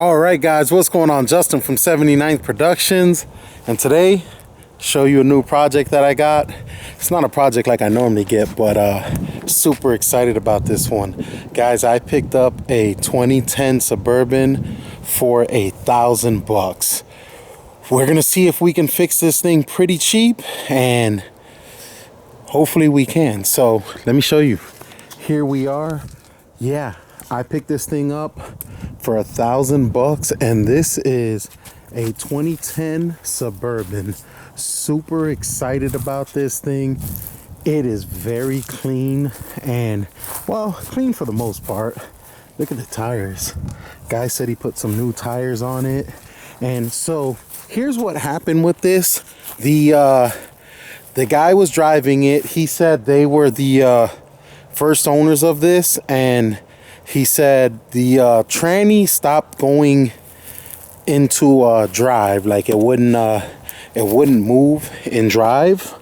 All right, guys, what's going on? Justin from 79th Productions, and today show you a new project that I got. It's not a project like I normally get, but super excited about this one. Guys, I picked up a 2010 Suburban for $1,000. We're gonna see if we can fix this thing pretty cheap, and hopefully we can. So let me show you. Here we are. Yeah, I picked this thing up for $1,000, and this is a 2010 Suburban. Super excited about this thing. It is very clean, and well, clean for the most part. Look at the tires. Guy said he put some new tires on it. And so here's what happened with this. The guy was driving it. He said they were the first owners of this, and he said the tranny stopped going into drive, like it wouldn't move in drive,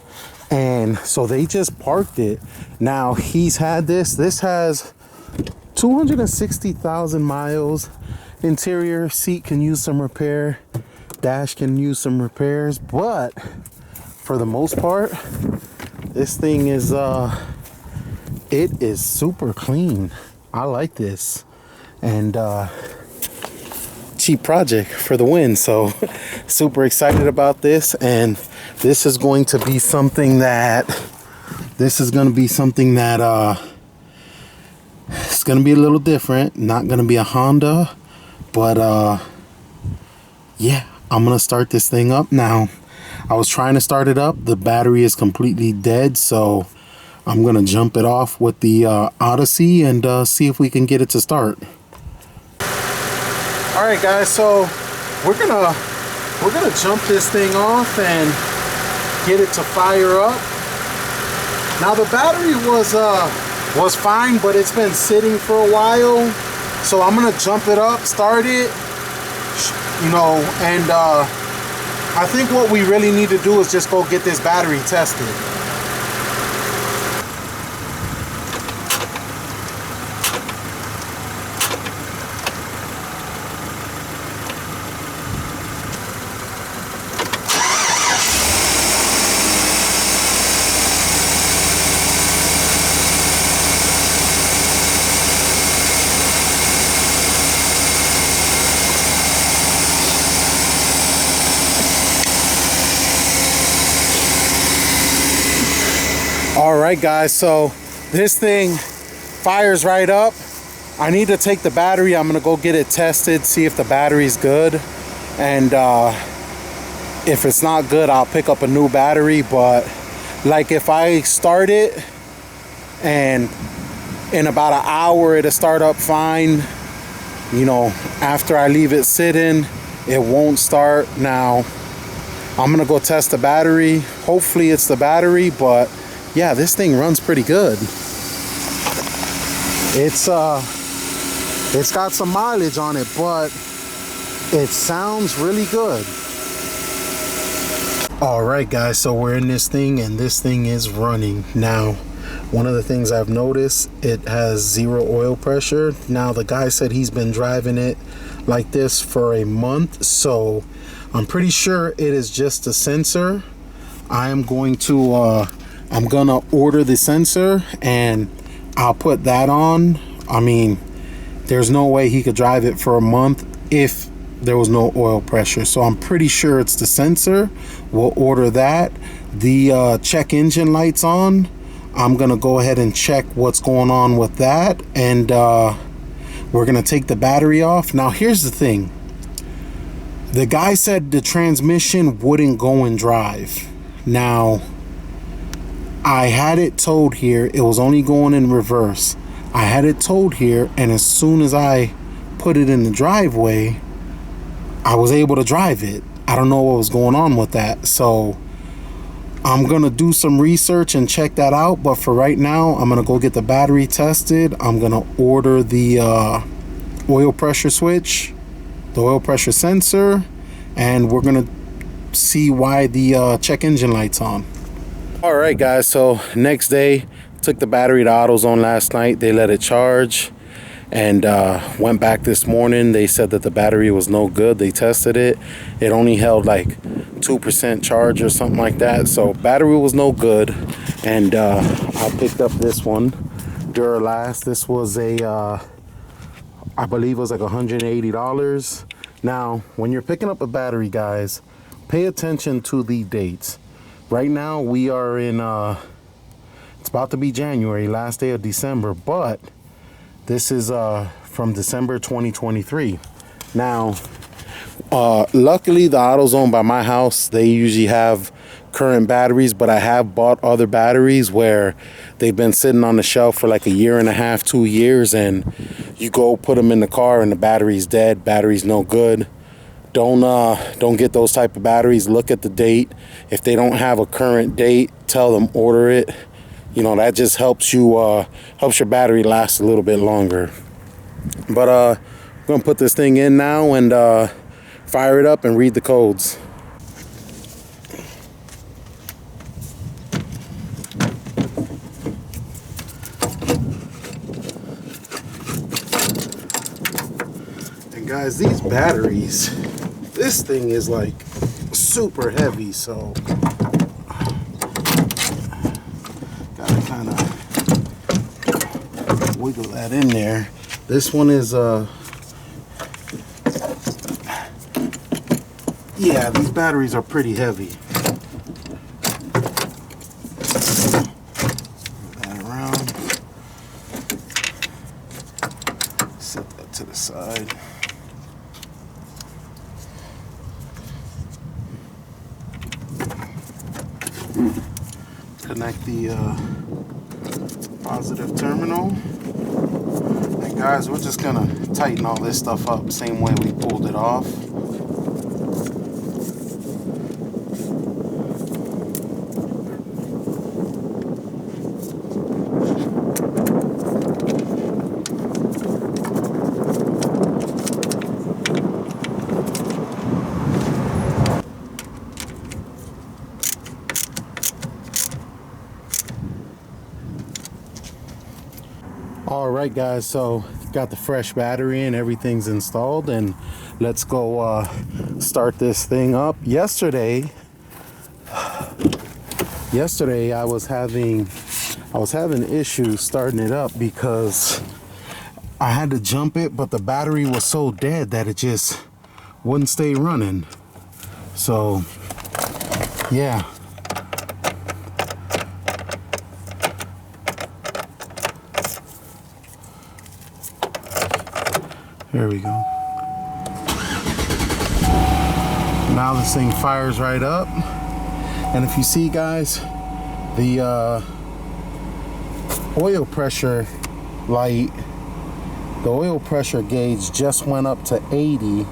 and so they just parked it. Now he's had this has 260,000 miles. Interior seat can use some repair, dash can use some repairs, but for the most part, this thing is it is super clean. I like this, and cheap project for the win. So super excited about this, and this is going to be something that it's going to be a little different. Not going to be a Honda, but yeah, I'm going to start this thing up now. I was trying to start it up. The battery is completely dead, so I'm gonna jump it off with the Odyssey and see if we can get it to start. All right, guys, so we're gonna jump this thing off and get it to fire up. Now the battery was fine, but it's been sitting for a while, so I'm gonna jump it up, start it, and I think what we really need to do is just go get this battery tested. All right, guys, so this thing fires right up. I need to take the battery. I'm gonna go get it tested, see if the battery's good, and if it's not good, I'll pick up a new battery. But like, if I start it and in about an hour it'll start up fine, after I leave it sitting, it won't start. Now I'm gonna go test the battery. Hopefully it's the battery, but yeah, this thing runs pretty good. It's got some mileage on it, but it sounds really good. All right, guys, so we're in this thing, and this thing is running. Now, one of the things I've noticed, it has 0 oil pressure. Now, the guy said he's been driving it like this for a month, so I'm pretty sure it is just a sensor. I'm gonna order the sensor and I'll put that on. I mean, there's no way he could drive it for a month if there was no oil pressure. So I'm pretty sure it's the sensor. We'll order that. The check engine lights on. I'm gonna go ahead and check what's going on with that, and we're gonna take the battery off. Now here's the thing. The guy said the transmission wouldn't go in drive. Now, I had it told here it was only going in reverse. I had it told here, and as soon as I put it in the driveway, I was able to drive it. I don't know what was going on with that, so I'm gonna do some research and check that out. But for right now, I'm gonna go get the battery tested. I'm gonna order the oil pressure switch, the oil pressure sensor, and we're gonna see why the check engine light's on. All right, guys, so next day, took the battery to AutoZone last night. They let it charge, and went back this morning. They said that the battery was no good. They tested it. It only held like 2% charge or something like that. So battery was no good. And I picked up this one, Duralast. This was a, I believe it was like $180. Now, when you're picking up a battery, guys, pay attention to the dates. Right now, we are in, it's about to be January, last day of December, but this is from December 2023. Now, luckily, the AutoZone by my house, they usually have current batteries, but I have bought other batteries where they've been sitting on the shelf for like a year and a half, 2 years, and you go put them in the car and the battery's dead, battery's no good. Don't get those type of batteries. Look at the date. If they don't have a current date, tell them order it. You know, that just helps you helps your battery last a little bit longer. But I'm gonna put this thing in now and fire it up and read the codes. And guys, these batteries, this thing is like super heavy, so gotta kind of wiggle that in there. This one is yeah, these batteries are pretty heavy. Move that around. Set that to the side. Connect the positive terminal. And guys, we're just gonna tighten all this stuff up same way we pulled it off. All right, guys, so got the fresh battery and everything's installed, and let's go start this thing up. Yesterday I was having issues starting it up because I had to jump it, but the battery was so dead that it just wouldn't stay running. So yeah. There we go. Now this thing fires right up. And if you see, guys, the oil pressure light, the oil pressure gauge just went up to 80.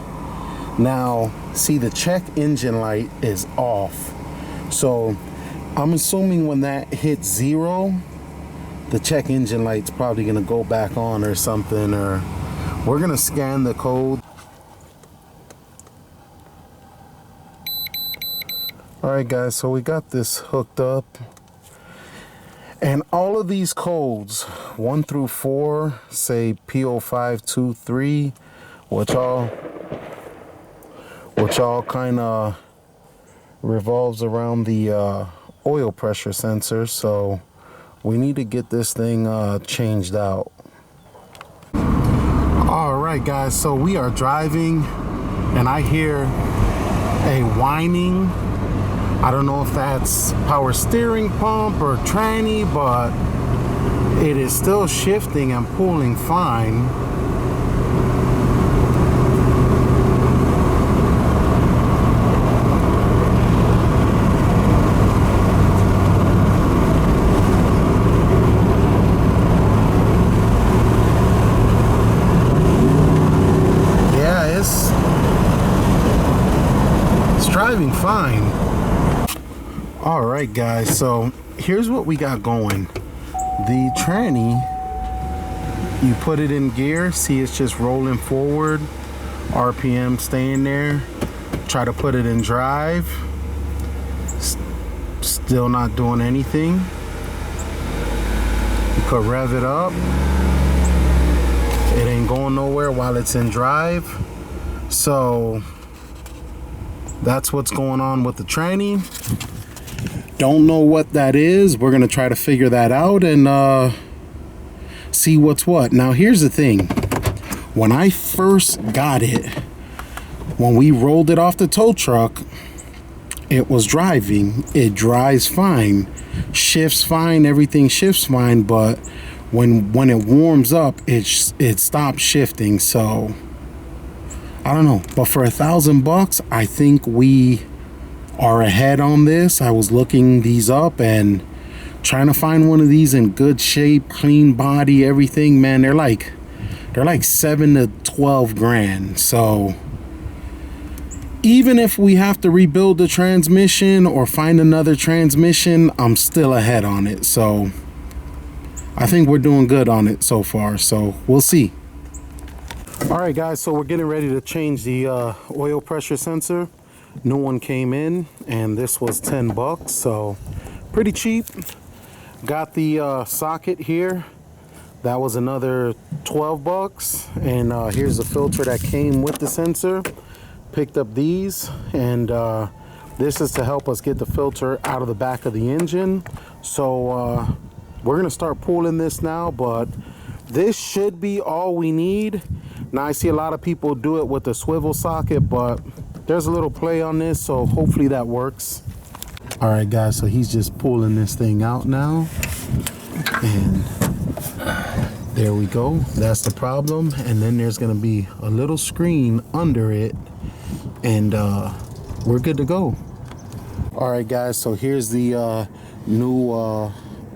Now, see, the check engine light is off. So I'm assuming when that hits 0, the check engine light's probably gonna go back on or something, or we're gonna scan the code. All right, guys, so we got this hooked up, and all of these codes 1 through 4 say P0523, which all kind of revolves around the oil pressure sensor. So we need to get this thing changed out. All right, guys, so we are driving and I hear a whining. I don't know if that's power steering pump or tranny, but it is still shifting and pulling fine. Driving fine. All right, guys, so here's what we got going. The tranny, you put it in gear, see it's just rolling forward, RPM staying there. Try to put it in drive, still not doing anything. You could rev it up It ain't going nowhere while it's in drive. So that's what's going on with the tranny. Don't know what that is. We're gonna try to figure that out and see what's what. Now here's the thing. When I first got it, when we rolled it off the tow truck, it was driving. It drives fine, shifts fine, everything shifts fine, but when it warms up, it stops shifting. So I don't know, but for $1,000, I think we are ahead on this. I was looking these up and trying to find one of these in good shape, clean body, everything. Man, they're like 7 to 12 grand. So even if we have to rebuild the transmission or find another transmission, I'm still ahead on it. So I think we're doing good on it so far. So we'll see. All right, guys, so we're getting ready to change the oil pressure sensor. New one came in and this was $10, so pretty cheap. Got the socket here. That was another $12. And here's the filter that came with the sensor. Picked up these, and this is to help us get the filter out of the back of the engine. So we're gonna start pulling this now, but this should be all we need. Now I see a lot of people do it with the swivel socket, but there's a little play on this, so hopefully that works. All right, guys, so he's just pulling this thing out now, and there we go. That's the problem. And then there's gonna be a little screen under it, and we're good to go. All right, guys, so here's the new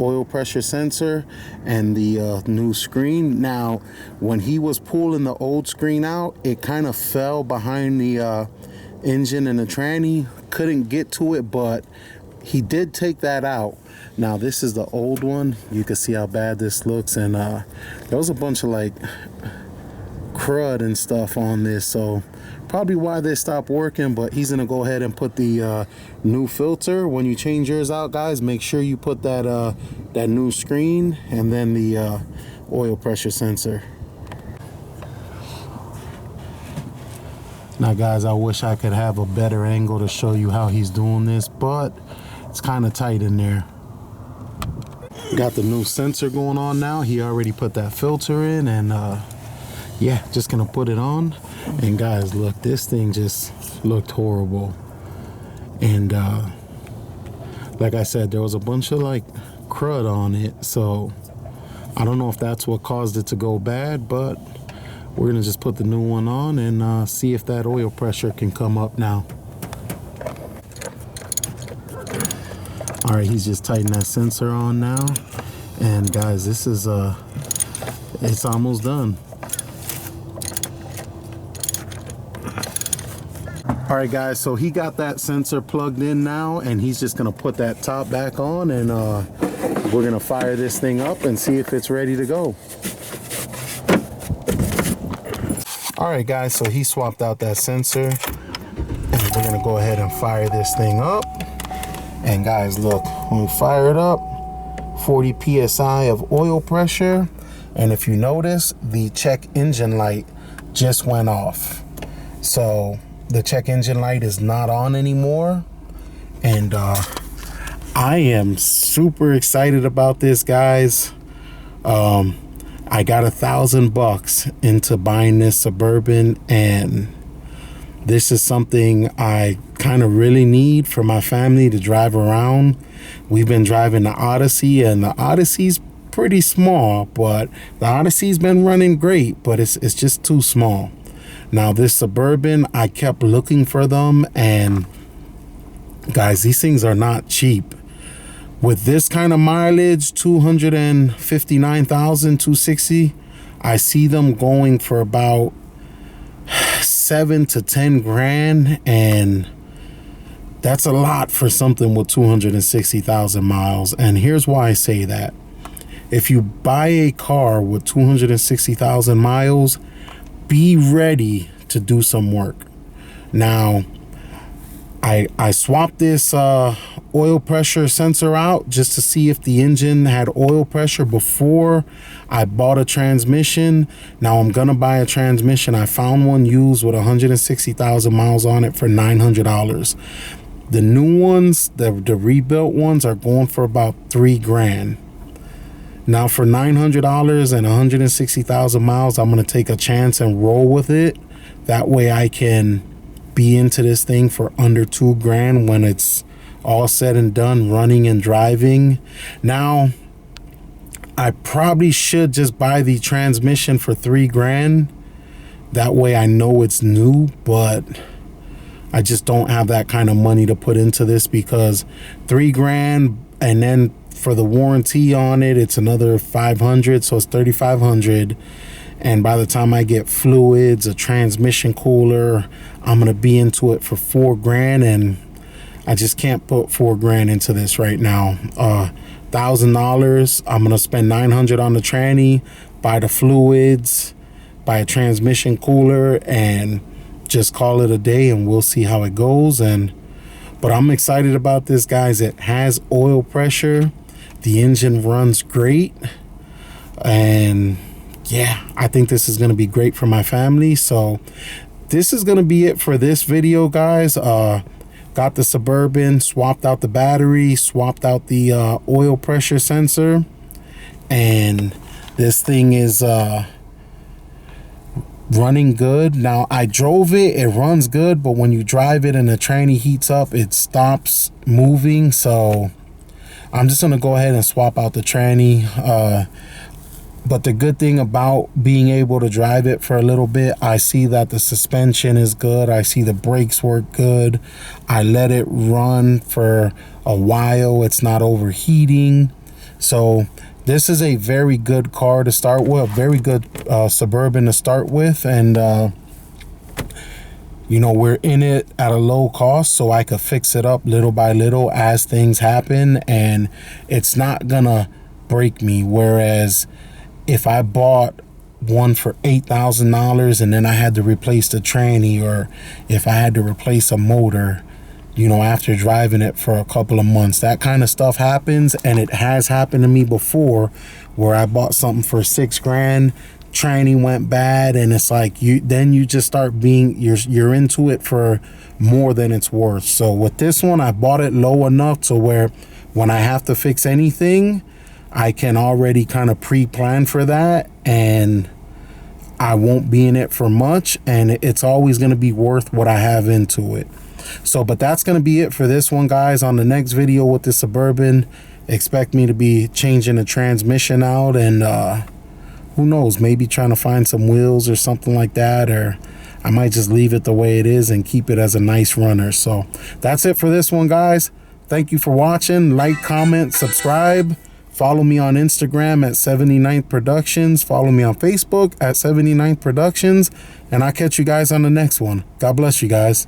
oil pressure sensor and the new screen. Now when he was pulling the old screen out, it kind of fell behind the engine and the tranny. Couldn't get to it, but he did take that out. Now this is the old one. You can see how bad this looks, and there was a bunch of like crud and stuff on this, so probably why they stopped working. But he's gonna go ahead and put the new filter. When you change yours out, guys, make sure you put that that new screen and then the oil pressure sensor. Now guys, I wish I could have a better angle to show you how he's doing this, but it's kind of tight in there. Got the new sensor going on now. He already put that filter in, and yeah, just gonna put it on. And guys, look, this thing just looked horrible. And like I said, there was a bunch of like crud on it, so I don't know if that's what caused it to go bad, but we're gonna just put the new one on and see if that oil pressure can come up now. All right, he's just tightening that sensor on now. And guys, this is it's almost done. All right, guys, so he got that sensor plugged in now, and he's just gonna put that top back on, and we're gonna fire this thing up and see if it's ready to go. All right, guys, so he swapped out that sensor, and we're gonna go ahead and fire this thing up. And guys, look, when we fire it up, 40 psi of oil pressure. And if you notice, the check engine light just went off. So the check engine light is not on anymore. And I am super excited about this, guys. I got $1,000 into buying this Suburban, and this is something I kind of really need for my family to drive around. We've been driving the Odyssey, and the Odyssey's pretty small, but the Odyssey's been running great, but it's just too small. Now this Suburban, I kept looking for them, and guys, these things are not cheap. With this kind of mileage, 259,000, 260, I see them going for about 7 to 10 grand, and that's a lot for something with 260,000 miles. And here's why I say that. If you buy a car with 260,000 miles, be ready to do some work. Now, I swapped this oil pressure sensor out just to see if the engine had oil pressure before I bought a transmission. Now I'm gonna buy a transmission. I found one used with 160,000 miles on it for $900. The new ones, the rebuilt ones, are going for about $3,000. Now for $900 and 160,000 miles, I'm gonna take a chance and roll with it. That way I can be into this thing for under $2,000 when it's all said and done, running and driving. Now I probably should just buy the transmission for $3,000. That way I know it's new, but I just don't have that kind of money to put into this, because $3,000, and then for the warranty on it, it's another $500, so it's $3,500. And by the time I get fluids, a transmission cooler, I'm gonna be into it for $4,000, and I just can't put $4,000 into this right now. $1,000, I'm gonna spend $900 on the tranny, buy the fluids, buy a transmission cooler, and just call it a day, and we'll see how it goes. But I'm excited about this, guys. It has oil pressure, the engine runs great, and yeah, I think this is going to be great for my family. So this is going to be it for this video, guys. Got the Suburban, swapped out the battery, swapped out the oil pressure sensor, and this thing is running good. Now I drove it, it runs good, but when you drive it and the tranny heats up, it stops moving. So I'm just gonna go ahead and swap out the tranny. But the good thing about being able to drive it for a little bit, I see that the suspension is good. I see the brakes work good. I let it run for a while. It's not overheating. So this is a very good car to start with, a very good Suburban to start with. And, you know, we're in it at a low cost, so I could fix it up little by little as things happen. And it's not gonna break me. Whereas if I bought one for $8,000 and then I had to replace the tranny, or if I had to replace a motor, you know, after driving it for a couple of months, that kind of stuff happens. And it has happened to me before, where I bought something for $6,000, tranny went bad, and it's like then you just start being, you're into it for more than it's worth. So with this one, I bought it low enough to where when I have to fix anything, I can already kind of pre-plan for that, and I won't be in it for much, and it's always going to be worth what I have into it. So, but that's going to be it for this one, guys. On the next video with the Suburban, expect me to be changing the transmission out, and who knows, maybe trying to find some wheels or something like that, or I might just leave it the way it is and keep it as a nice runner. So that's it for this one, guys. Thank you for watching. Like, comment, subscribe. Follow me on Instagram at 79th Productions. Follow me on Facebook at 79th Productions. And I'll catch you guys on the next one. God bless you guys.